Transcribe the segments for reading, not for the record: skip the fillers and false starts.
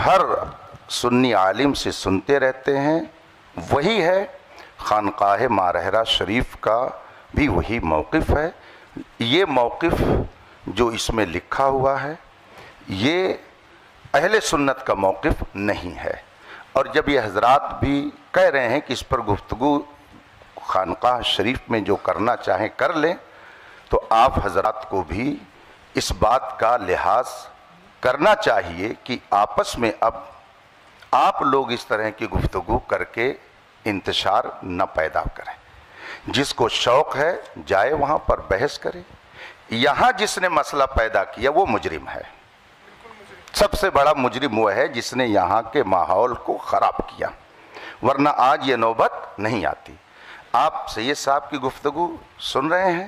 ہر سنی عالم سے سنتے رہتے ہیں، وہی ہے خانقاہ مارہرہ شریف کا بھی وہی موقف ہے۔ یہ موقف جو اس میں لکھا ہوا ہے یہ اہل سنت کا موقف نہیں ہے، اور جب یہ حضرات بھی کہہ رہے ہیں کہ اس پر گفتگو خانقاہ شریف میں جو کرنا چاہیں کر لیں، تو آپ حضرات کو بھی اس بات کا لحاظ کرنا چاہیے کہ آپس میں اب آپ لوگ اس طرح کی گفتگو کر کے انتشار نہ پیدا کریں۔ جس کو شوق ہے جائے وہاں پر بحث کرے۔ یہاں جس نے مسئلہ پیدا کیا وہ مجرم ہے، سب سے بڑا مجرم وہ ہے جس نے یہاں کے ماحول کو خراب کیا، ورنہ آج یہ نوبت نہیں آتی۔ آپ سید صاحب کی گفتگو سن رہے ہیں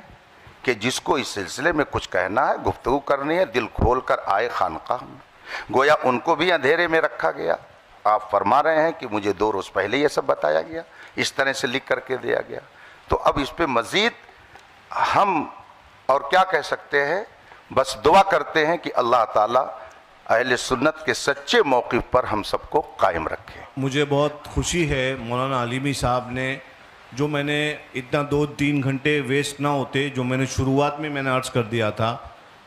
کہ جس کو اس سلسلے میں کچھ کہنا ہے، گفتگو کرنی ہے، دل کھول کر آئے خانقاہ میں۔ گویا ان کو بھی اندھیرے میں رکھا گیا۔ آپ فرما رہے ہیں کہ مجھے 2 روز پہلے یہ سب بتایا گیا، اس طرح سے لکھ کر کے دیا گیا، تو اب اس پہ مزید ہم اور کیا کہہ سکتے ہیں؟ بس دعا کرتے ہیں کہ اللہ تعالیٰ اہل سنت کے سچے موقف پر ہم سب کو قائم رکھے۔ مجھے بہت خوشی ہے مولانا علیمی صاحب نے، جو میں نے اتنا 2-3 گھنٹے ویسٹ نہ ہوتے، جو میں نے شروعات میں نے عرض کر دیا تھا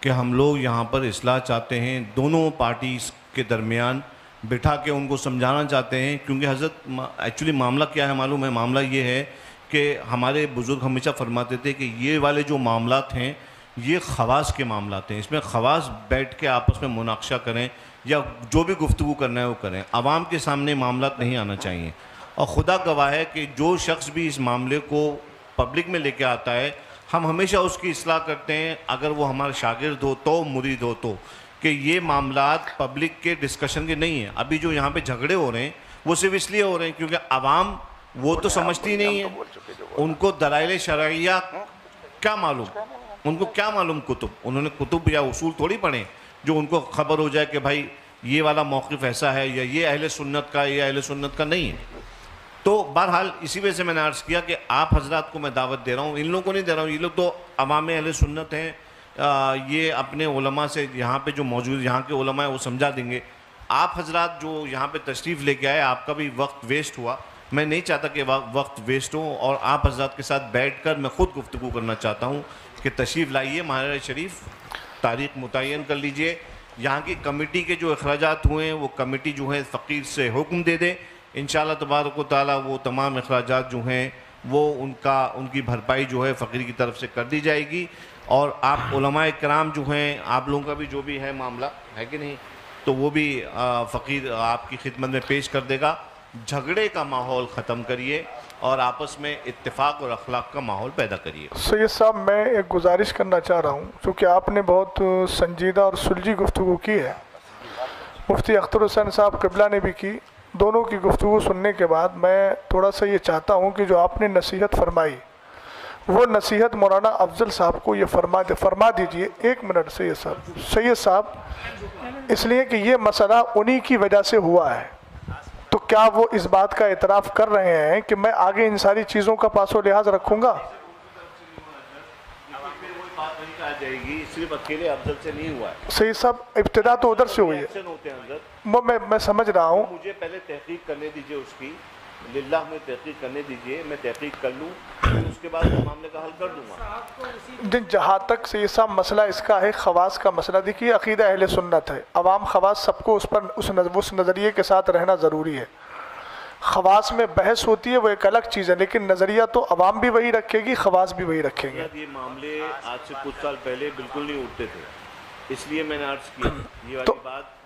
کہ ہم لوگ یہاں پر اصلاح چاہتے ہیں، دونوں پارٹیز کے درمیان بٹھا کے ان کو سمجھانا چاہتے ہیں، کیونکہ حضرت ایکچولی معاملہ کیا ہے معلوم ہے؟ معاملہ یہ ہے کہ ہمارے بزرگ ہمیشہ فرماتے تھے کہ یہ والے جو معاملات ہیں یہ خواص کے معاملات ہیں، اس میں خواص بیٹھ کے آپس میں مناقشہ کریں یا جو بھی گفتگو کرنا ہے وہ کریں، عوام کے سامنے معاملات نہیں آنا چاہیے۔ اور خدا گواہ ہے کہ جو شخص بھی اس معاملے کو پبلک میں لے کے آتا ہے، ہم ہمیشہ اس کی اصلاح کرتے ہیں، اگر وہ ہمارا شاگرد ہو تو، مرید ہو تو، کہ یہ معاملات پبلک کے ڈسکشن کے نہیں ہیں۔ ابھی جو یہاں پہ جھگڑے ہو رہے ہیں وہ صرف اس لیے ہو رہے ہیں کیونکہ عوام وہ تو سمجھتی نہیں ہے، ان کو دلائل شرعیہ کیا معلوم، ان کو کیا معلوم کتب، انہوں نے کتب یا اصول تھوڑی پڑھیں جو ان کو خبر ہو جائے کہ بھائی یہ والا موقف ایسا ہے یا یہ اہل سنت کا یا اہل سنت کا نہیں ہے۔ تو بہرحال اسی وجہ سے میں نے عرض کیا کہ آپ حضرات کو میں دعوت دے رہا ہوں، ان لوگوں کو نہیں دے رہا ہوں، یہ لوگ تو عوام اہل سنت ہیں، یہ اپنے علماء سے یہاں پہ جو موجود یہاں کے علماء ہیں وہ سمجھا دیں گے۔ آپ حضرات جو یہاں پہ تشریف لے کے آئے، آپ کا بھی وقت ویسٹ ہوا، میں نہیں چاہتا کہ وقت ویسٹ ہو، اور آپ حضرات کے ساتھ بیٹھ کر میں خود گفتگو کرنا چاہتا ہوں کہ تشریف لائیے ماہرہ شریف، تاریخ متعین کر لیجئے، یہاں کی کمیٹی کے جو اخراجات ہوئے ہیں وہ کمیٹی جو ہے فقیر سے حکم دے دے، انشاءاللہ تبارک و تعالیٰ وہ تمام اخراجات جو ہیں وہ ان کی بھرپائی جو ہے فقیر کی طرف سے کر دی جائے گی۔ اور آپ علماء کرام جو ہیں، آپ لوگوں کا بھی جو بھی ہے معاملہ ہے کہ نہیں، تو وہ بھی فقیر آپ کی خدمت میں پیش کر دے گا۔ جھگڑے کا ماحول ختم کریے اور آپس میں اتفاق اور اخلاق کا ماحول پیدا کریے۔ سید صاحب میں ایک گزارش کرنا چاہ رہا ہوں، چونکہ آپ نے بہت سنجیدہ اور سلجھی گفتگو کی ہے، مفتی اختر حسین صاحب قبلہ نے بھی کی، دونوں کی گفتگو سننے کے بعد میں تھوڑا سا یہ چاہتا ہوں کہ جو آپ نے نصیحت فرمائی وہ نصیحت مولانا افضل صاحب کو یہ فرما دیجئے۔ 1 منٹ سید صاحب، اس لیے کہ یہ مسئلہ انہی کی وجہ سے ہوا ہے، تو کیا وہ اس بات کا اعتراف کر رہے ہیں کہ میں آگے ان ساری چیزوں کا پاس و لحاظ رکھوں گا؟ صرف اکیلے افضل سے نہیں ہوا ہے سید صاحب، ابتدا تو ادھر سے ہوئی ہے، میں سمجھ رہا ہوں۔ مجھے پہلے تحقیق کرنے دیجئے، اس کی للہ میں تحقیق کرنے دیجئے، میں تحقیق کر لوں، اس کے بعد معاملے کا حل کر دوں گا۔ جہاں تک سید صاحب مسئلہ اس کا ہے خواص کا مسئلہ، دیکھیے عقیدہ اہل سنت ہے، عوام خواص سب کو اس نظریے کے ساتھ رہنا ضروری ہے۔ خواص میں بحث ہوتی ہے وہ ایک الگ چیز ہے، لیکن نظریہ تو عوام بھی وہی رکھے گی، خواص بھی وہی رکھیں گے۔ یہ معاملے آج سے کچھ سال پہلے بالکل نہیں اٹھتے تھے، اس لیے میں نے عرض کیا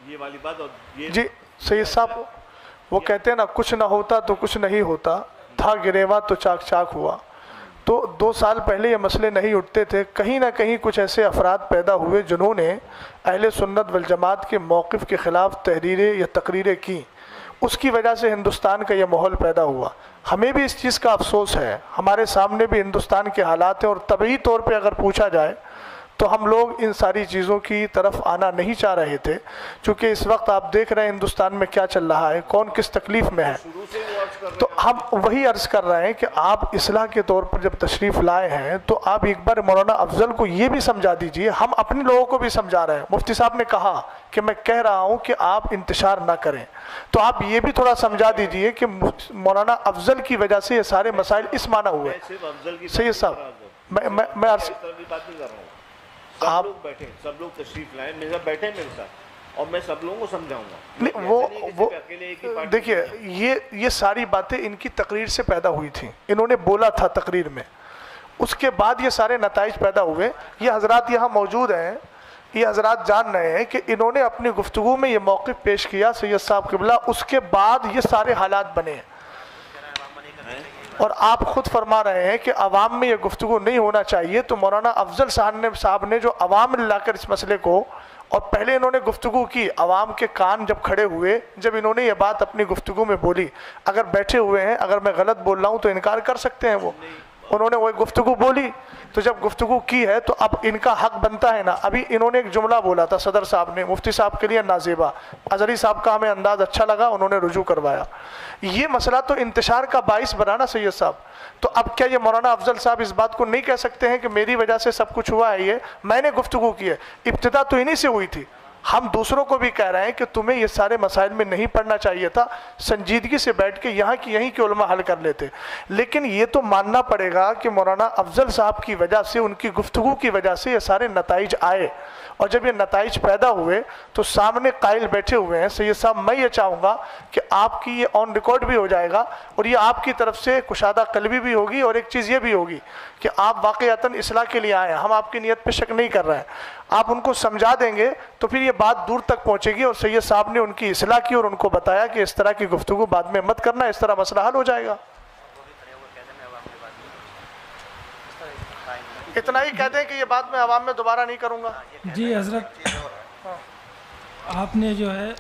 یہ والی بات۔ اور جی سید صاحب، وہ کہتے ہیں نا کچھ نہ ہوتا تو کچھ نہیں ہوتا، تھا گریوا تو چاک چاک ہوا، تو 2 سال پہلے یہ مسئلے نہیں اٹھتے تھے، کہیں نہ کہیں کچھ ایسے افراد پیدا ہوئے جنہوں نے اہل سنت والجماعت کے موقف کے خلاف تحریریں یا تقریریں کی، اس کی وجہ سے ہندوستان کا یہ ماحول پیدا ہوا۔ ہمیں بھی اس چیز کا افسوس ہے، ہمارے سامنے بھی ہندوستان کے حالات ہیں، اور طبعی طور پہ اگر پوچھا جائے تو ہم لوگ ان ساری چیزوں کی طرف آنا نہیں چاہ رہے تھے، چونکہ اس وقت آپ دیکھ رہے ہیں ہندوستان میں کیا چل رہا ہے، کون کس تکلیف میں ہے۔ شروع سے وہ عرض تو ہم وہی عرض کر رہے ہیں کہ آپ اصلاح کے طور پر جب تشریف لائے ہیں تو آپ ایک بار مولانا افضل کو یہ بھی سمجھا دیجئے، ہم اپنے لوگوں کو بھی سمجھا رہے ہیں۔ مفتی صاحب نے کہا کہ میں کہہ رہا ہوں کہ آپ انتشار نہ کریں، تو آپ یہ بھی تھوڑا سمجھا دیجئے کہ مولانا افضل کی وجہ سے یہ سارے مسائل اس معنی ہوئے۔ سید صاحب میں عرض سب لوگ بیٹھے، سب لوگ تشریف لائیں، میرے ساتھ بیٹھے میرے ساتھ، اور میں سب لوگوں کو سمجھاؤں گا۔ نہیں وہ دیکھیے یہ ساری باتیں ان کی تقریر سے پیدا ہوئی تھیں، انہوں نے بولا تھا تقریر میں، اس کے بعد یہ سارے نتائج پیدا ہوئے۔ یہ حضرات یہاں موجود ہیں، یہ حضرات جان رہے ہیں کہ انہوں نے اپنی گفتگو میں یہ موقف پیش کیا سید صاحب قبلہ، اس کے بعد یہ سارے حالات بنے ہیں۔ اور آپ خود فرما رہے ہیں کہ عوام میں یہ گفتگو نہیں ہونا چاہیے، تو مولانا افضل صاحب نے جو عوام میں لا کر اس مسئلے کو، اور پہلے انہوں نے گفتگو کی، عوام کے کان جب کھڑے ہوئے، جب انہوں نے یہ بات اپنی گفتگو میں بولی، اگر بیٹھے ہوئے ہیں، اگر میں غلط بول رہا ہوں تو انکار کر سکتے ہیں وہ، انہوں نے وہ گفتگو بولی، تو جب گفتگو کی ہے تو اب ان کا حق بنتا ہے نا۔ ابھی انہوں نے ایک جملہ بولا تھا صدر صاحب نے، مفتی صاحب کے لیے نازیبا، اظہری صاحب کا ہمیں انداز اچھا لگا، انہوں نے رجوع کروایا۔ یہ مسئلہ تو انتشار کا باعث بنا نا سید صاحب، تو اب کیا یہ مولانا افضل صاحب اس بات کو نہیں کہہ سکتے ہیں کہ میری وجہ سے سب کچھ ہوا ہے؟ یہ میں نے گفتگو کی ہے، ابتدا تو انہی سے ہوئی تھی۔ ہم دوسروں کو بھی کہہ رہے ہیں کہ تمہیں یہ سارے مسائل میں نہیں پڑھنا چاہیے تھا، سنجیدگی سے بیٹھ کے یہیں کے علماء حل کر لیتے۔ لیکن یہ تو ماننا پڑے گا کہ مولانا افضل صاحب کی وجہ سے، ان کی گفتگو کی وجہ سے یہ سارے نتائج آئے، اور جب یہ نتائج پیدا ہوئے تو سامنے قائل بیٹھے ہوئے ہیں۔ سید صاحب میں یہ چاہوں گا کہ آپ کی یہ آن ریکارڈ بھی ہو جائے گا، اور یہ آپ کی طرف سے کشادہ قلبی بھی ہوگی، اور ایک چیز یہ بھی ہوگی کہ آپ واقعتاً اصلاح کے لیے آئے ہیں، ہم آپ کی نیت پہ شک نہیں کر رہے ہیں۔ آپ ان کو سمجھا دیں گے تو پھر یہ بات دور تک پہنچے گی، اور سید صاحب نے ان کی اصلاح کی اور ان کو بتایا کہ اس طرح کی گفتگو بعد میں مت کرنا، اس طرح مسئلہ حل ہو جائے گا۔ اتنا ہی کہہ دیں کہ یہ بات میں عوام میں دوبارہ نہیں کروں گا۔ جی حضرت، آپ نے جو ہے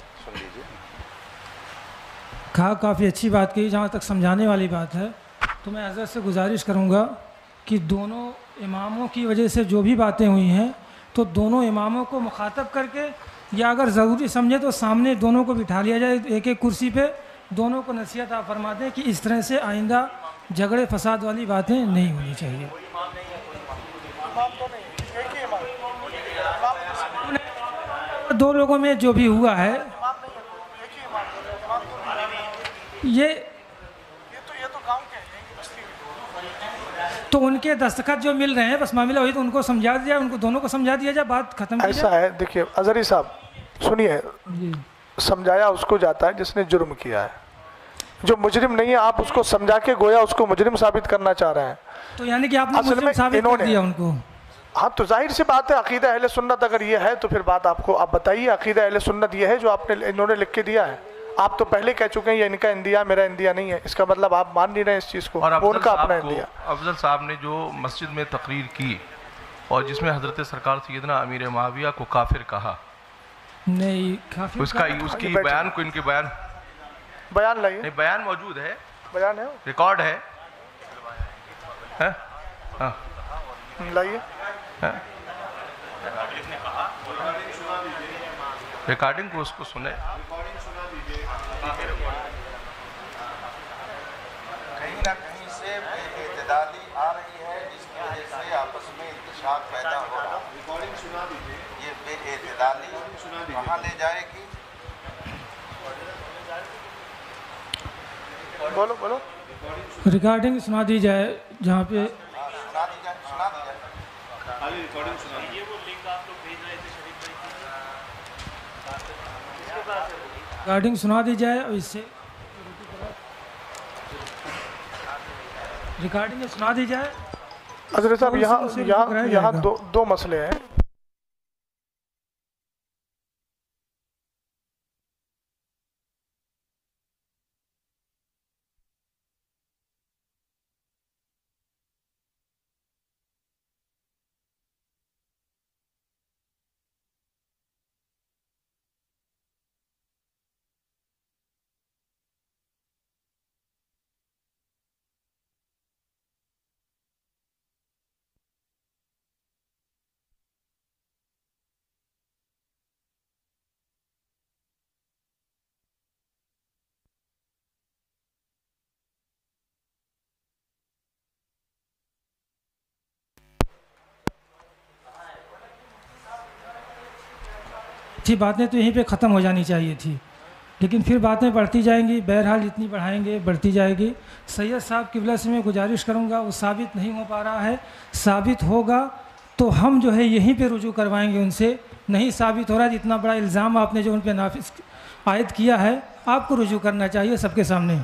کہا، کافی اچھی بات کی، جہاں تک سمجھانے والی بات ہے تو میں حضرت سے گزارش کروں گا کہ دونوں اماموں کی وجہ سے جو بھی باتیں ہوئی ہیں تو دونوں اماموں کو مخاطب کر کے، یا اگر ضروری سمجھے تو سامنے دونوں کو بٹھا لیا جائے ایک ایک کرسی پہ، دونوں کو نصیحت آپ فرما دیں کہ اس طرح سے آئندہ جھگڑے فساد والی باتیں نہیں ہونی چاہیے۔ دو لوگوں میں جو بھی ہوا ہے یہ تو ان کے دستخط جو مل رہے ہیں، بس معاملہ ہوئی تو ان کو سمجھا دیا جائے، ان کو دونوں کو سمجھا دیا جائے، بات ختم کی جائے۔ ایسا ہے، دیکھیے اظہری صاحب سنیے، سمجھایا اس کو جاتا ہے جس نے جرم کیا ہے، جو مجرم نہیں ہے آپ اس کو سمجھا کے گویا اس کو مجرم ثابت کرنا چاہ رہے ہیں۔ تو یعنی کہ آپ نے مجرم ثابت کر دیا ان کو؟ ہاں تو ظاہر سی بات ہے، عقیدہ اہل سنت اگر یہ ہے تو پھر بات آپ بتائیے، عقیدہ اہل سنت یہ ہے جو انہوں نے لکھ کے دیا ہے۔ آپ تو پہلے کہہ چکے ہیں یہ ان کا اندیا میرا اندیا نہیں ہے، اس کا مطلب آپ مان نہیں رہے اس چیز کو، اور وہ ان کا اپنا اندیا۔ افضل صاحب نے جو مسجد میں تقریر کی اور جس میں حضرت سرکار سیدنا امیر معاویہ کو کافر کہا، نہیں کافر اس کی بیان کو، ان کے بیان لائیے، نہیں بیان موجود ہے، بیان ہے، ریکارڈ ہے، لائیے، ریکارڈنگ کو اس کو سنیں۔ کہیں نہ کہیں سے بے اعتدالی آ رہی ہے، جس کی وجہ سے آپس میں انتشار پیدا ہو رہا ہے۔ یہ بے اعتدالی کہاں لے جائے گی؟ بولو بولو، ریکارڈنگ سنا دی جائے جہاں پہ سنا دی جائے، سنا دی جائے۔ ریکارڈنگ سنا دی جائے، اور اس سے ریکارڈنگ سنا دی جائے۔ حضرت صاحب یہاں دو مسئلے ہیں۔ تھی باتیں تو یہیں پہ ختم ہو جانی چاہیے تھی، لیکن پھر باتیں بڑھتی جائیں گی، بہرحال جتنی بڑھائیں گے بڑھتی جائے گی۔ سید صاحب قبلہ سے میں گزارش کروں گا، وہ ثابت نہیں ہو پا رہا ہے، ثابت ہوگا تو ہم جو ہے یہیں پہ رجوع کروائیں گے ان سے۔ نہیں ثابت ہو رہا ہے، اتنا بڑا الزام آپ نے جو ان پہ نافذ عائد کیا ہے، آپ کو رجوع کرنا چاہیے سب کے سامنے۔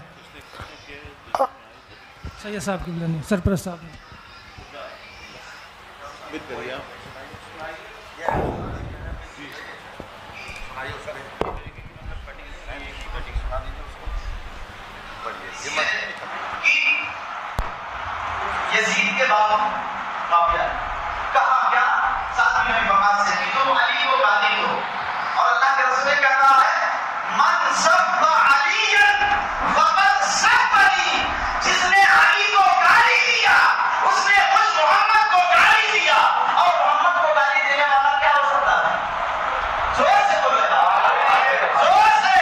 سید صاحب قبلہ نے، سرپرست صاحب نے۔ یزید کے بعد معاویہ کہا کیا ساتھ میں مقاصد سے تم علی کو قاتل ہو، اور اللہ کے رسول نے کہا ہے من سب علی فقد سبنی، جس نے علی کو گالی دیا اس نے خود محمد کو گالی دیا، اور محمد کو گالی دینے والا کیا ہو سکتا ہے؟ زور سے بولے زور سے۔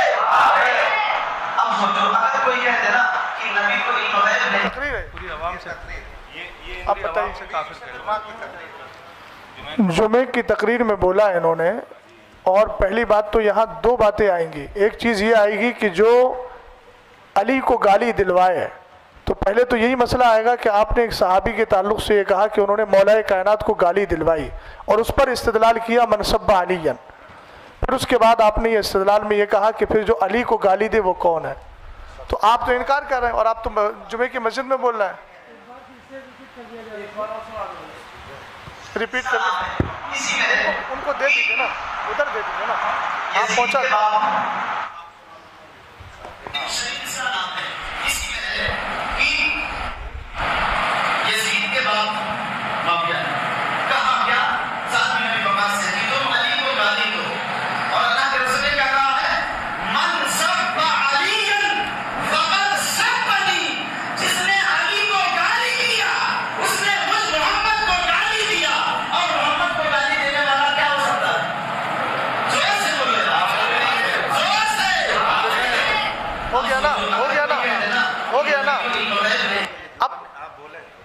اب سوچو اگر کوئی کہہ دے نا کہ نبی کو علم غیب نہیں، پوری عوام سے آپ بتائیے۔ جمعے کی تقریر میں بولا ہے انہوں نے، اور پہلی بات تو یہاں دو باتیں آئیں گی۔ ایک چیز یہ آئے گی کہ جو علی کو گالی دلوائے، تو پہلے تو یہی مسئلہ آئے گا کہ آپ نے ایک صحابی کے تعلق سے یہ کہا کہ انہوں نے مولا کائنات کو گالی دلوائی، اور اس پر استدلال کیا منصب علی۔ پھر اس کے بعد آپ نے یہ استدلال میں یہ کہا کہ پھر جو علی کو گالی دے وہ کون ہے؟ تو آپ تو انکار کر رہے ہیں، اور آپ تو جمعے کی مسجد میں بول رہے ہیں۔ ریپیٹ کر ان کو دے دیجیے نا، ادھر دے دیجیے نا، آپ پہنچا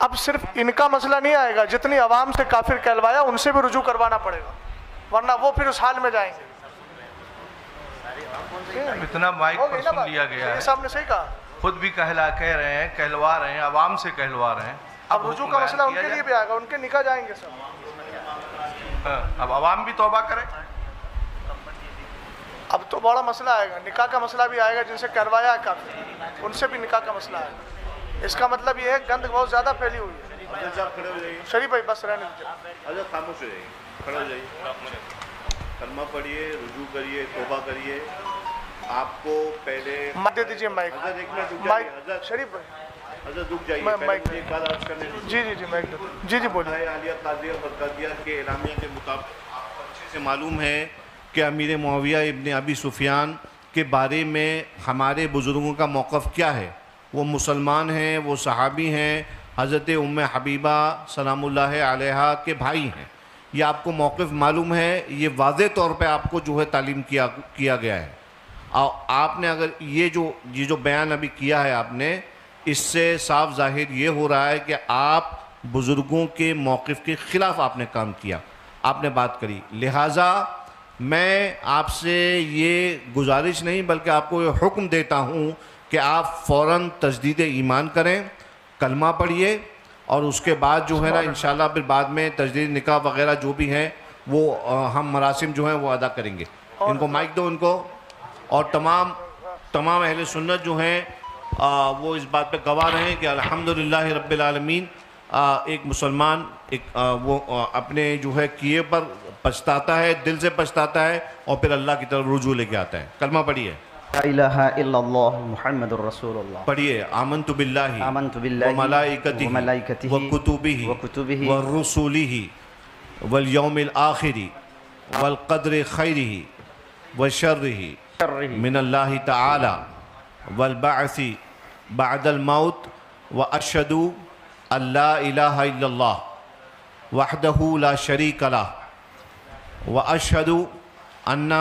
اب صرف ان کا مسئلہ نہیں آئے گا، جتنی عوام سے کافر کہلوایا ان سے بھی رجوع کروانا پڑے گا، ورنہ وہ پھر اس حال میں جائیں گے۔ اتنا مائک پر سن لیا گیا ہے، صاحب نے صحیح کہا، خود بھی کہہ رہے ہیں، کہلوا رہے ہیں، عوام سے کہلوا رہے ہیں۔ اب رجوع کا مسئلہ ان کے لیے بھی آئے گا، ان کے نکاح جائیں گے سب۔ اب عوام بھی توبہ کرے، اب تو بڑا مسئلہ آئے گا، نکاح کا مسئلہ بھی آئے گا، جن سے کروایا ہے کافر ان سے بھی نکاح کا مسئلہ آئے گا۔ اس کا مطلب یہ ہے گند بہت زیادہ پھیلی ہوئی ہے۔ شریف بھائی بس رہنے دیجیے، حضرت خاموش ہو جائیے، کھڑے ہو جائیے، کلمہ پڑھیے، رجوع کریے، توبہ کریے۔ آپ کو پہلے مائک دے دیجیے، مائک حضرت ایک منٹ رک جائیے، حضرت شریف بھائی حضرت رک جائیے، مائک پہلے ایک بات عرض کرنے دیجیے۔ جی مائک دے دیجیے، جی بولیے۔ عالیہ قادریہ برقادیہ کے اعلامیہ کے مطابق آپ کو اچھے سے معلوم ہے کہ امیر معاویہ ابن ابی سفیان کے بارے میں ہمارے بزرگوں کا موقف کیا ہے۔ وہ مسلمان ہیں، وہ صحابی ہیں، حضرت ام حبیبہ سلام اللہ علیہا کے بھائی ہیں۔ یہ آپ کو موقف معلوم ہے، یہ واضح طور پہ آپ کو جو ہے تعلیم کیا گیا ہے۔ اور آپ نے اگر یہ جو بیان ابھی کیا ہے آپ نے، اس سے صاف ظاہر یہ ہو رہا ہے کہ آپ بزرگوں کے موقف کے خلاف آپ نے کام کیا، آپ نے بات کری۔ لہٰذا میں آپ سے یہ گزارش نہیں بلکہ آپ کو یہ حکم دیتا ہوں کہ آپ فوراً تجدید ایمان کریں، کلمہ پڑھیے، اور اس کے بعد جو ہے نا انشاءاللہ پھر بعد میں تجدید نکاح وغیرہ جو بھی ہیں وہ ہم مراسم جو ہیں وہ ادا کریں گے۔ ان کو مائک دو ان کو، اور تمام اہل سنت جو ہیں وہ اس بات پہ گواہ رہیں کہ الحمدللہ رب العالمین ایک مسلمان وہ اپنے جو ہے کیے پر پچھتاتا ہے، دل سے پچھتاتا ہے، اور پھر اللہ کی طرف رجوع لے کے آتا ہے۔ کلمہ پڑھیے، لا الہ الا اللہ محمد الرسول اللہ۔ پڑھیے، آمنت باللہ وملائکتہ وکتبہ ورسولہ والیوم الآخر والقدر خیرہ وشرہ من اللہ تعالی والبعث بعد الموت واشہد ان لا الہ الا اللہ وحدہ لا شریک لہ واشہد ان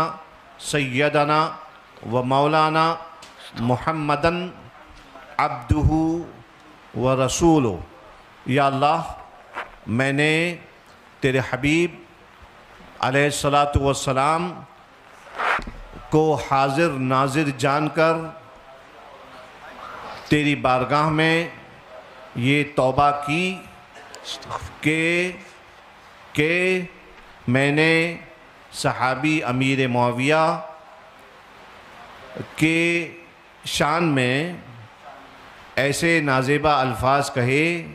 سیدنا و مولانا محمدن عبدہ و رسولہ۔ یا اللہ، میں نے تیرے حبیب علیہ الصلاۃ والسلام کو حاضر ناظر جان کر تیری بارگاہ میں یہ توبہ کی کہ میں نے صحابی امیر معاویہ کے شان میں ایسے نازیبہ الفاظ کہے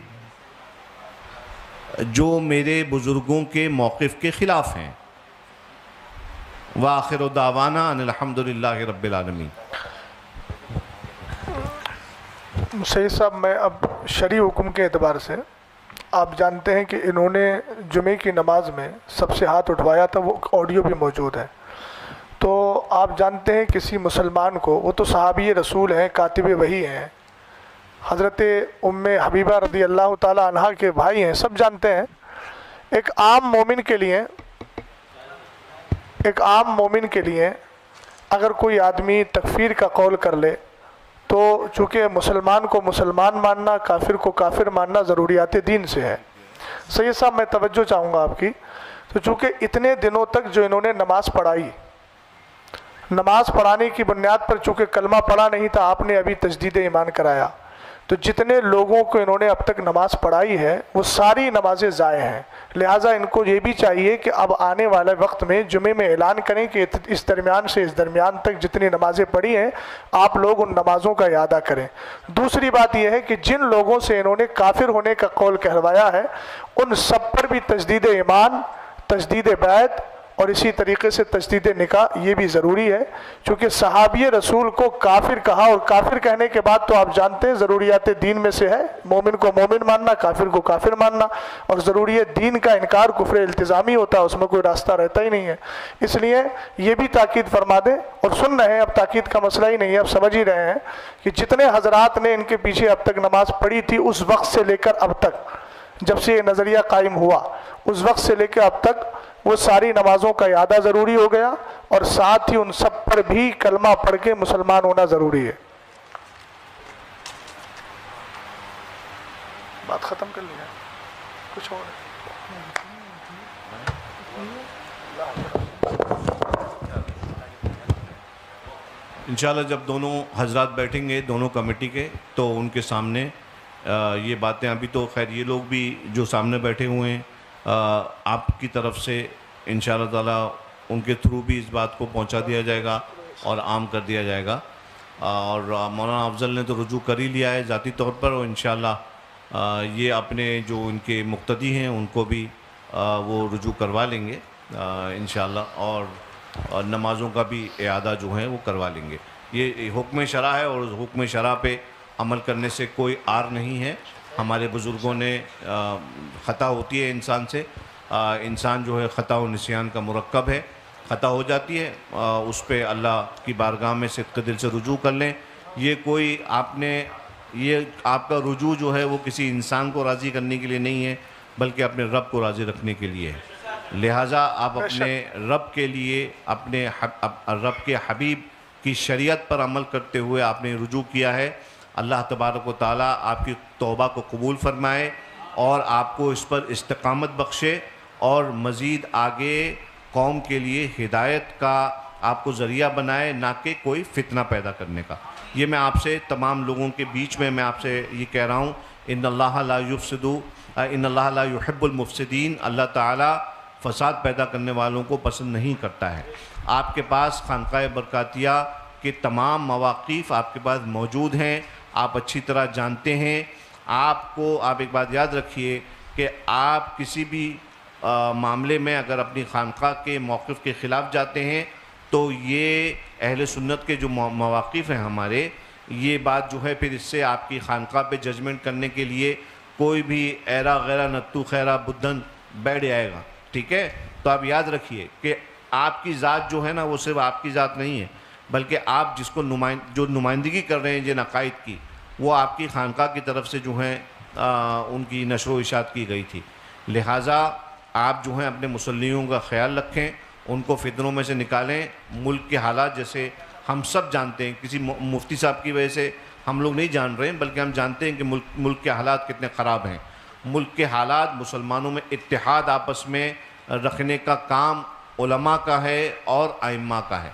جو میرے بزرگوں کے موقف کے خلاف ہیں۔ وآخر دعوانا ان الحمدللہ رب العالمین۔ سید صاحب، میں اب شرعی حکم کے اعتبار سے، آپ جانتے ہیں کہ انہوں نے جمعے کی نماز میں سب سے ہاتھ اٹھوایا تھا، وہ آڈیو بھی موجود ہے۔ تو آپ جانتے ہیں کسی مسلمان کو، وہ تو صحابی رسول ہیں، کاتب وحی ہیں، حضرت ام حبیبہ رضی اللہ تعالی عنہ کے بھائی ہیں، سب جانتے ہیں۔ ایک عام مومن کے لیے اگر کوئی آدمی تکفیر کا قول کر لے تو چونکہ مسلمان کو مسلمان ماننا، کافر کو کافر ماننا ضروریات دین سے ہے۔ سید صاحب، میں توجہ چاہوں گا آپ کی، تو چونکہ اتنے دنوں تک جو انہوں نے نماز پڑھائی، نماز پڑھانے کی بنیاد پر چونکہ کلمہ پڑھا نہیں تھا، آپ نے ابھی تجدید ایمان کرایا، تو جتنے لوگوں کو انہوں نے اب تک نماز پڑھائی ہے وہ ساری نمازیں ضائع ہیں۔ لہٰذا ان کو یہ بھی چاہیے کہ اب آنے والے وقت میں جمعے میں اعلان کریں کہ اس درمیان سے اس درمیان تک جتنی نمازیں پڑھی ہیں آپ لوگ ان نمازوں کا اعادہ کریں۔ دوسری بات یہ ہے کہ جن لوگوں سے انہوں نے کافر ہونے کا قول کہلوایا ہے ان سب پر بھی تجدید ایمان، تجدید بیعت اور اسی طریقے سے تجدید نکاح یہ بھی ضروری ہے، چونکہ صحابی رسول کو کافر کہا، اور کافر کہنے کے بعد تو آپ جانتے ہیں ضروریات دین میں سے ہے مومن کو مومن ماننا، کافر کو کافر ماننا، اور ضروریات دین کا انکار کفر التزامی ہوتا ہے، اس میں کوئی راستہ رہتا ہی نہیں ہے۔ اس لیے یہ بھی تاکید فرما دیں، اور سن رہے ہیں، اب تاکید کا مسئلہ ہی نہیں ہے، اب سمجھ ہی رہے ہیں کہ جتنے حضرات نے ان کے پیچھے اب تک نماز پڑھی تھی اس وقت سے لے کر اب تک، جب سے یہ نظریہ قائم ہوا اس وقت سے لے کے اب تک وہ ساری نمازوں کا اعادہ ضروری ہو گیا، اور ساتھ ہی ان سب پر بھی کلمہ پڑھ کے مسلمان ہونا ضروری ہے۔ بات ختم کر لیا، کچھ اور انشاءاللہ جب دونوں حضرات بیٹھیں گے دونوں کمیٹی کے، تو ان کے سامنے یہ باتیں، ابھی تو خیر یہ لوگ بھی جو سامنے بیٹھے ہوئے ہیں آپ کی طرف سے انشاءاللہ تعالیٰ ان کے تھرو بھی اس بات کو پہنچا دیا جائے گا اور عام کر دیا جائے گا، اور مولانا افضل نے تو رجوع کر ہی لیا ہے ذاتی طور پر، اور انشاءاللہ یہ اپنے جو ان کے مقتدی ہیں ان کو بھی وہ رجوع کروا لیں گے انشاءاللہ، اور نمازوں کا بھی اعادہ جو ہے وہ کروا لیں گے۔ یہ حکم شرع ہے، اور حکم شرع پہ عمل کرنے سے کوئی عار نہیں ہے۔ ہمارے بزرگوں نے خطا ہوتی ہے انسان سے، انسان جو ہے خطا و نسیان کا مرکب ہے، خطا ہو جاتی ہے، اس پہ اللہ کی بارگاہ میں صدق دل سے رجوع کر لیں۔ یہ کوئی آپ کا رجوع جو ہے وہ کسی انسان کو راضی کرنے کے لیے نہیں ہے، بلکہ اپنے رب کو راضی رکھنے کے لیے ہے۔ لہٰذا آپ اپنے رب کے لیے، اپنے رب کے حبیب کی شریعت پر عمل کرتے ہوئے آپ نے رجوع کیا ہے۔ اللہ تبارک و تعالیٰ آپ کی توبہ کو قبول فرمائے اور آپ کو اس پر استقامت بخشے، اور مزید آگے قوم کے لیے ہدایت کا آپ کو ذریعہ بنائے، نہ کہ کوئی فتنہ پیدا کرنے کا۔ یہ میں آپ سے تمام لوگوں کے بیچ میں آپ سے یہ کہہ رہا ہوں، ان اللہ لا يحب المفسدین، اللہ تعالیٰ فساد پیدا کرنے والوں کو پسند نہیں کرتا ہے۔ آپ کے پاس خانقاہ برکاتیہ کے تمام مواقف آپ کے پاس موجود ہیں، آپ اچھی طرح جانتے ہیں۔ آپ ایک بات یاد رکھیے کہ آپ کسی بھی معاملے میں اگر اپنی خانقاہ کے موقف کے خلاف جاتے ہیں تو یہ اہل سنت کے جو مواقف ہیں ہمارے، یہ بات جو ہے پھر اس سے آپ کی خانقاہ پہ ججمنٹ کرنے کے لیے کوئی بھی ایرا غیرہ نتو خیرہ بدھن بیٹھ جائے گا، ٹھیک ہے؟ تو آپ یاد رکھیے کہ آپ کی ذات جو ہے نا وہ صرف آپ کی ذات نہیں ہے، بلکہ آپ جس کو جو نمائندگی کر رہے ہیں جن عقائد کی، وہ آپ کی خانقاہ کی طرف سے جو ہیں ان کی نشر و اشاعت کی گئی تھی۔ لہٰذا آپ جو ہیں اپنے مسلموں کا خیال رکھیں، ان کو فتنوں میں سے نکالیں۔ ملک کے حالات جیسے ہم سب جانتے ہیں، کسی مفتی صاحب کی وجہ سے ہم لوگ نہیں جان رہے ہیں، بلکہ ہم جانتے ہیں کہ ملک کے حالات کتنے خراب ہیں۔ ملک کے حالات، مسلمانوں میں اتحاد آپس میں رکھنے کا کام علماء کا ہے اور ائمہ کا ہے۔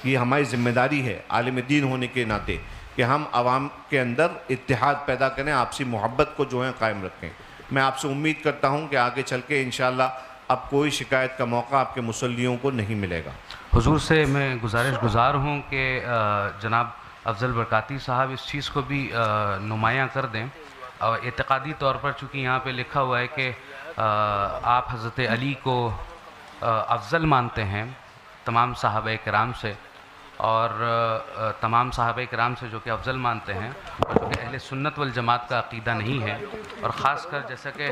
یہ ہماری ذمہ داری ہے عالم دین ہونے کے ناطے کہ ہم عوام کے اندر اتحاد پیدا کریں، آپسی محبت کو جو ہے قائم رکھیں۔ میں آپ سے امید کرتا ہوں کہ آگے چل کے انشاءاللہ اب کوئی شکایت کا موقع آپ کے مصلیوں کو نہیں ملے گا۔ حضور سے میں گزار ہوں کہ جناب افضل برکاتی صاحب اس چیز کو بھی نمایاں کر دیں، اور اعتقادی طور پر چونکہ یہاں پہ لکھا ہوا ہے کہ آپ حضرت علی کو افضل مانتے ہیں تمام صحابہ کرام سے، اور تمام صحابہ کرام سے جو کہ افضل مانتے ہیں، اور جو کہ اہل سنت والجماعت کا عقیدہ نہیں ہے، اور خاص کر جیسا کہ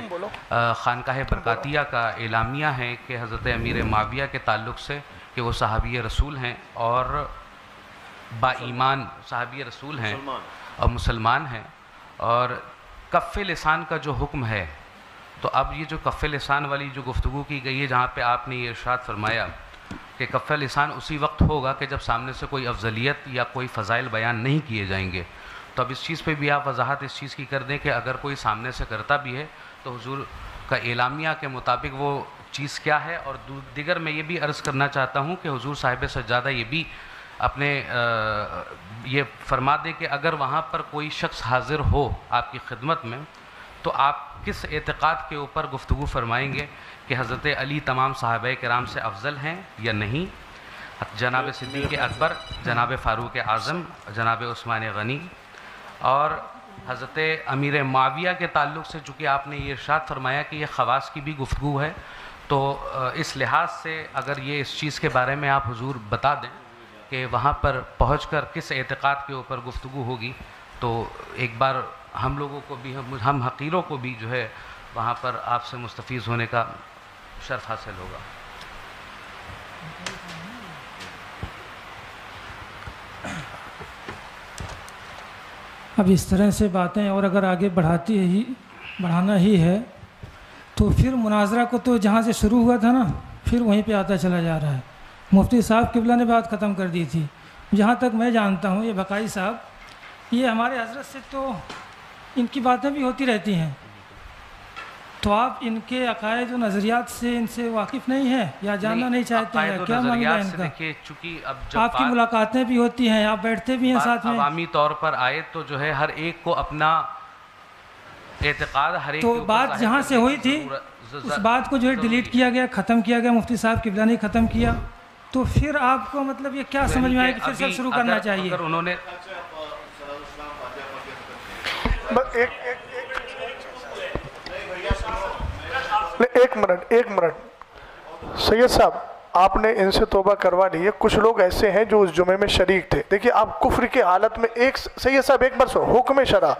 خانقاہ برکاتیہ کا اعلامیہ ہے کہ حضرت امیر معاویہ کے تعلق سے کہ وہ صحابی رسول ہیں اور با ایمان صحابی رسول ہیں اور مسلمان ہیں، اور کف لسان کا جو حکم ہے، تو اب یہ جو کف لسان والی جو گفتگو کی گئی ہے جہاں پہ آپ نے یہ ارشاد فرمایا کہ کف لسان اسی وقت ہوگا کہ جب سامنے سے کوئی افضلیت یا کوئی فضائل بیان نہیں کیے جائیں گے، تو اب اس چیز پہ بھی آپ وضاحت اس چیز کی کر دیں کہ اگر کوئی سامنے سے کرتا بھی ہے تو حضور کا اعلامیہ کے مطابق وہ چیز کیا ہے۔ اور دیگر میں یہ بھی عرض کرنا چاہتا ہوں کہ حضور صاحب سجادہ یہ بھی اپنے یہ فرما دے کہ اگر وہاں پر کوئی شخص حاضر ہو آپ کی خدمت میں تو آپ کس اعتقاد کے اوپر گفتگو فرمائیں گے کہ حضرت علی تمام صحابہ کرام سے افضل ہیں یا نہیں، جناب صدیق اکبر، جناب فاروق اعظم، جناب عثمان غنی، اور حضرت امیر معاویہ کے تعلق سے چونکہ آپ نے یہ ارشاد فرمایا کہ یہ خواص کی بھی گفتگو ہے، تو اس لحاظ سے اگر یہ اس چیز کے بارے میں آپ حضور بتا دیں کہ وہاں پر پہنچ کر کس اعتقاد کے اوپر گفتگو ہوگی، تو ایک بار ہم لوگوں کو بھی، ہم حقیروں کو بھی جو ہے وہاں پر آپ سے مستفیض ہونے کا شرف حاصل ہوگا۔ اب اس طرح سے باتیں اور اگر آگے بڑھانا ہی ہے تو پھر مناظرہ کو تو جہاں سے شروع ہوا تھا نا پھر وہیں پہ آتا چلا جا رہا ہے۔ مفتی صاحب قبلہ نے بات ختم کر دی تھی، جہاں تک میں جانتا ہوں یہ بقائی صاحب یہ ہمارے حضرت سے تو ان کی باتیں بھی ہوتی رہتی ہیں، تو آپ ان کے عقائد و نظریات سے ان سے واقف نہیں ہیں یا جاننا نہیں چاہتے ہیں؟ کیا معاملہ ہے ان کا؟ دیکھیے چونکہ اب جب آپ کی ملاقاتیں بھی ہوتی ہیں، آپ بیٹھتے بھی ہیں ساتھ میں، عوامی طور پر آئے تو جو ہے ہر ایک کو اپنا اعتقاد ہر ایک تو بات جہاں سے ہوئی تھی اس بات کو جو ہے ڈیلیٹ کیا گیا، ختم کیا گیا، مفتی صاحب قبلہ نے ختم کیا، تو پھر آپ کو مطلب یہ کیا سمجھ میں آئے کہ پھر سب شروع کرنا چاہیے؟ اگر انہوں نے ایک منٹ سید صاحب، آپ نے ان سے توبہ کروا لی ہے، کچھ لوگ ایسے ہیں جو اس جمعے میں شریک تھے۔ دیکھیے آپ کفر کی حالت میں سید صاحب ایک بار سنو، حکم شرع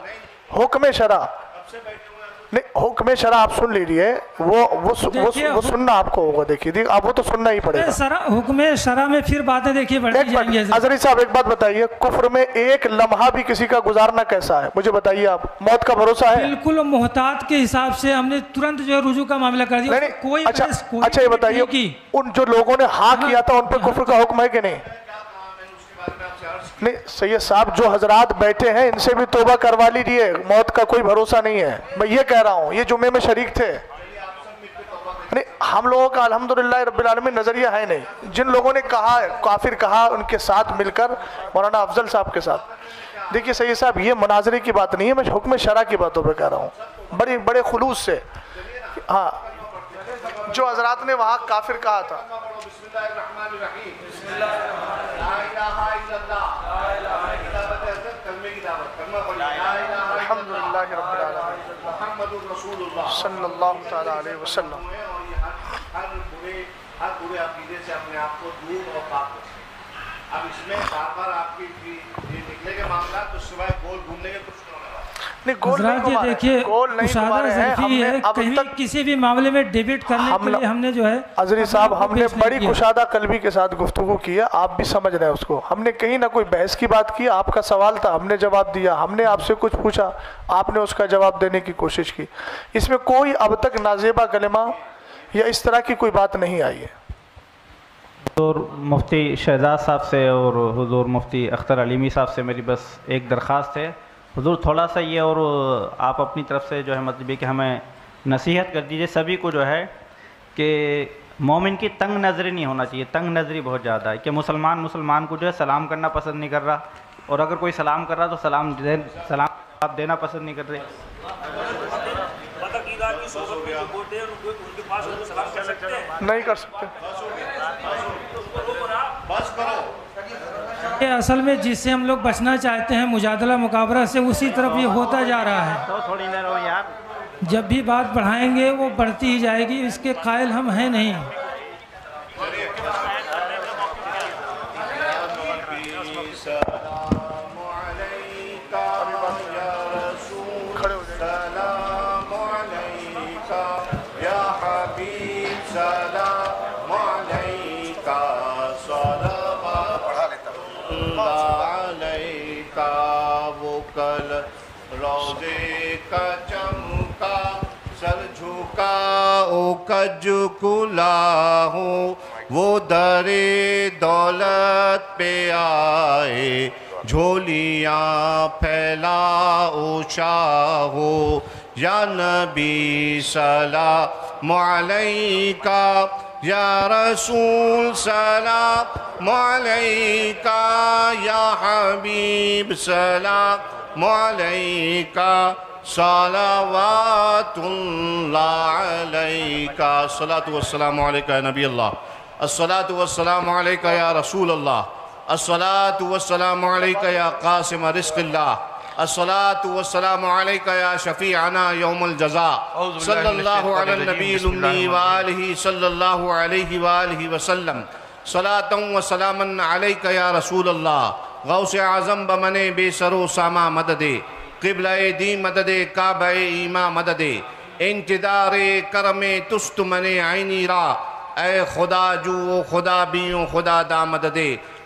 نہیں، حکم شرع آپ سن لیجیے، وہ سننا آپ کو ہوگا، دیکھیے آپ وہ تو سننا ہی پڑے گا۔ حکم شرع میں پھر باتیں دیکھیے بڑھتی جائیں گی۔ حضرت صاحب ایک بات بتائیے، کفر میں ایک لمحہ بھی کسی کا گزارنا کیسا ہے؟ مجھے بتائیے، آپ موت کا بھروسہ ہے؟ بالکل محتاط کے حساب سے ہم نے ترنت جو ہے رجوع کا معاملہ کر دیا۔ کوئی اچھا یہ بتائیے، ان جو لوگوں نے ہاں کیا تھا ان پر کفر کا حکم ہے کہ نہیں؟ نہیں سید صاحب، جو حضرات بیٹھے ہیں ان سے بھی توبہ کروا لیجیے، موت کا کوئی بھروسہ نہیں ہے، میں یہ کہہ رہا ہوں، یہ جمعے میں شریک تھے۔ نہیں ہم لوگوں کا الحمدللہ رب العالمین نظریہ ہے نہیں، جن لوگوں نے کہا کافر کہا ان کے ساتھ مل کر مولانا افضل صاحب کے ساتھ، دیکھیے سید صاحب یہ مناظرے کی بات نہیں ہے، میں حکم شرع کی باتوں پہ کہہ رہا ہوں بڑے خلوص سے۔ ہاں جو حضرات نے وہاں کافر کہا تھا، الحمدللہ رب العالمین صلی اللہ تعالی علیہ وسلم۔ ہر برے عقیدے سے اپنے آپ کو دور اور پاک رکھیں۔ اب اس میں بار بار آپ کی یہ نکلے کے معاملات تو سوائے گول گھومنے کے کچھ حضرات یہ دیکھیے مشاہدہ ظرفی ہے، کہیں کسی بھی معاملے میں ڈیبیٹ کرنے کے لیے ہم نے جو ہے عزیز صاحب ہم نے بڑی کشادہ قلبی کے ساتھ گفتگو کی ہے، آپ بھی سمجھ رہے ہیں اس کو، ہم نے کہیں نہ کوئی بحث کی بات کی، آپ کا سوال تھا ہم نے جواب دیا، ہم نے آپ سے کچھ پوچھا آپ نے اس کا جواب دینے کی کوشش کی، اس میں کوئی اب تک نازیبہ کلمہ یا اس طرح کی کوئی بات نہیں آئی ہے۔ حضور مفتی شہزاد صاحب سے اور حضور مفتی اختر علیمی صاحب سے میری بس ایک درخواست ہے، حضور تھوڑا سا یہ اور آپ اپنی طرف سے جو ہے مطلب کہ ہمیں نصیحت کر دیجئے سبھی کو جو ہے کہ مومن کی تنگ نظری نہیں ہونا چاہیے. تنگ نظری بہت زیادہ ہے کہ مسلمان کو جو ہے سلام کرنا پسند نہیں کر رہا, اور اگر کوئی سلام کر رہا تو سلام دینا پسند نہیں کر رہے. نہیں کر سکتے. اصل میں جس سے ہم لوگ بچنا چاہتے ہیں مجادلہ مکابرہ سے, اسی طرف یہ ہوتا جا رہا ہے. تو تھوڑی دیر ہو یار, جب بھی بات بڑھائیں گے وہ بڑھتی ہی جائے گی, اس کے قائل ہم ہیں نہیں. روزے کا چمکا سر جھکا او کج کلا ہو, وہ در دولت پہ آئے جھولیاں پھیلا او شاہو. یا نبی سلام علیکہ, یا رسول سلام علیکہ, یا حبیب سلام علیکہ, صلوات اللہ علیکہ. الصلاۃ والسلام علیکہ یا نبی اللہ, الصلاۃ والسلام علیکہ یا رسول اللہ, الصلاۃ والسلام علیکہ یا قاسم رزق اللہ, الصلاۃ والسلام علیکہ یا شفیعنا یوم الجزاء. صلی اللہ علی النبی الامی وآلہ صلی اللہ علیہ وآلہ وسلم. صلاۃ و سلاما علیکہ یا رسول اللہ, غوث اعظم بمن بے سر و ساما مدد, قبلہ دی مدد کعبہ ایما مدد, انتدار کرم تست من عینی را, اے خدا جو خدا بیوں خدا دا مدد.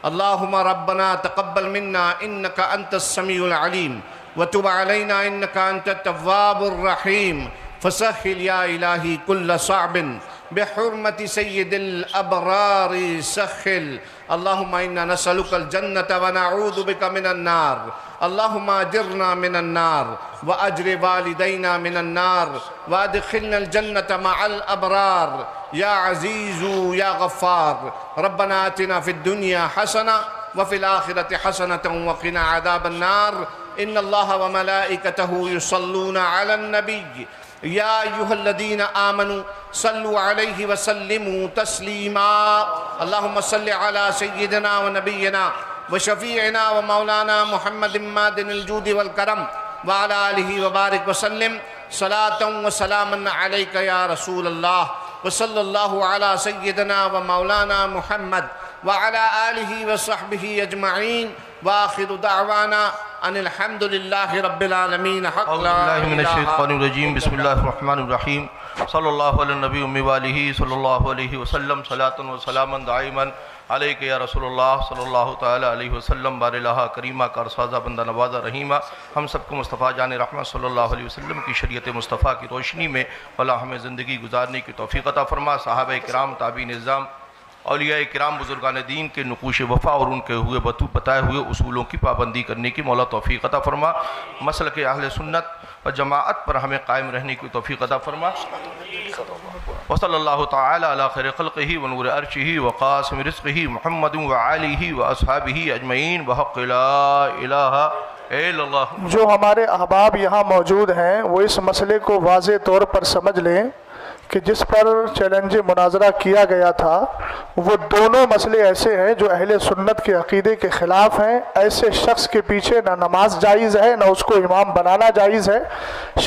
اللہم ربنا تقبل منا انکا انت السمیع العلیم, وتب علینا انکا انت التواب الرحیم. فسخل یا الہی کل صعب بحرمت سید الابرار سخل. اللہم انا نسألک الجنة ونعوذ بک من النار. اللہم اجرنا من النار واجر والدینا من النار وادخلنا الجنة مع الابرار یا عزیز یا غفار. ربنا آتنا فی الدنیا حسنہ وفی الآخرة حسنة وقنا عذاب النار. ان اللہ وملائکتہ یصلون علی النبی یا ایہا الذین آمنوا صلوا علیہ وسلموا تسلیما. اللہم صل علی سیدنا ونبینا وشفیعنا ومولانا محمد مادن الجود والکرم وعلى آلہ وبارک وسلم. صلاة و سلاما علیکہ یا رسول اللہ, وصلی اللہ علی سیدنا ومولانا محمد وعلى آلہ وصحبہ اجمعین. وآخر دعوانا ان الحمد للہ رب العالمین. حق اعوذ باللہ من الشیطان الرجیم. بسم اللہ الرحمن الرحیم. صلی اللہ علی النبی امی والہ صلی اللہ علیہ وسلم. صلاۃ و سلاما دائما علیکہ یا رسول اللہ صلی اللہ تعالی علیہ وسلم. بار الہ کریمہ کا رسازہ بندہ نوازہ رحیمہ, ہم سب کو مصطفیٰ جان رحمت صلی اللہ علیہ وسلم کی شریعت مصطفیٰ کی روشنی میں اللہ ہمیں زندگی گزارنے کی توفیق عطا فرما. صحابہ کرام, تابعین نظام, اولیاء کرام, بزرگان دین کے نقوش وفا اور ان کے ہوئے بتائے ہوئے اصولوں کی پابندی کرنے کی مولا توفیق عطا فرما. مسلک اہل سنت و جماعت پر ہمیں قائم رہنے کی توفیق عطا فرما. وصلی اللہ تعالی علی خیر خلقہ ونور عرشہ وقاسم رزقہ محمد وآلہ واصحابہ اجمعین بحق لا الہ الا اللہ. جو ہمارے احباب یہاں موجود ہیں وہ اس مسئلے کو واضح طور پر سمجھ لیں کہ جس پر چیلنج مناظرہ کیا گیا تھا وہ دونوں مسئلے ایسے ہیں جو اہل سنت کے عقیدے کے خلاف ہیں. ایسے شخص کے پیچھے نہ نماز جائز ہے نہ اس کو امام بنانا جائز ہے.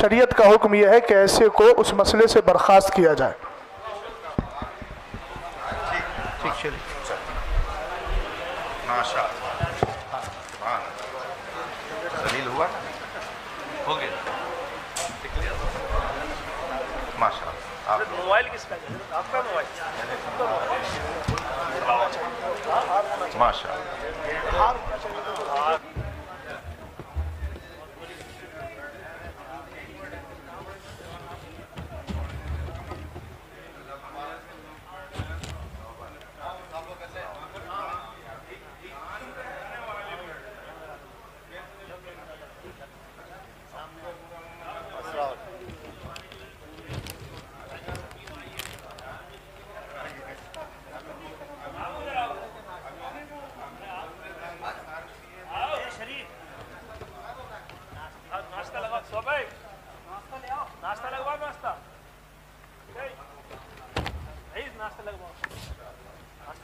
شریعت کا حکم یہ ہے کہ ایسے کو اس مسئلے سے برخاست کیا جائے. موبائل کس کا ہے؟ آپ کا موبائل. ماشاء اللہ.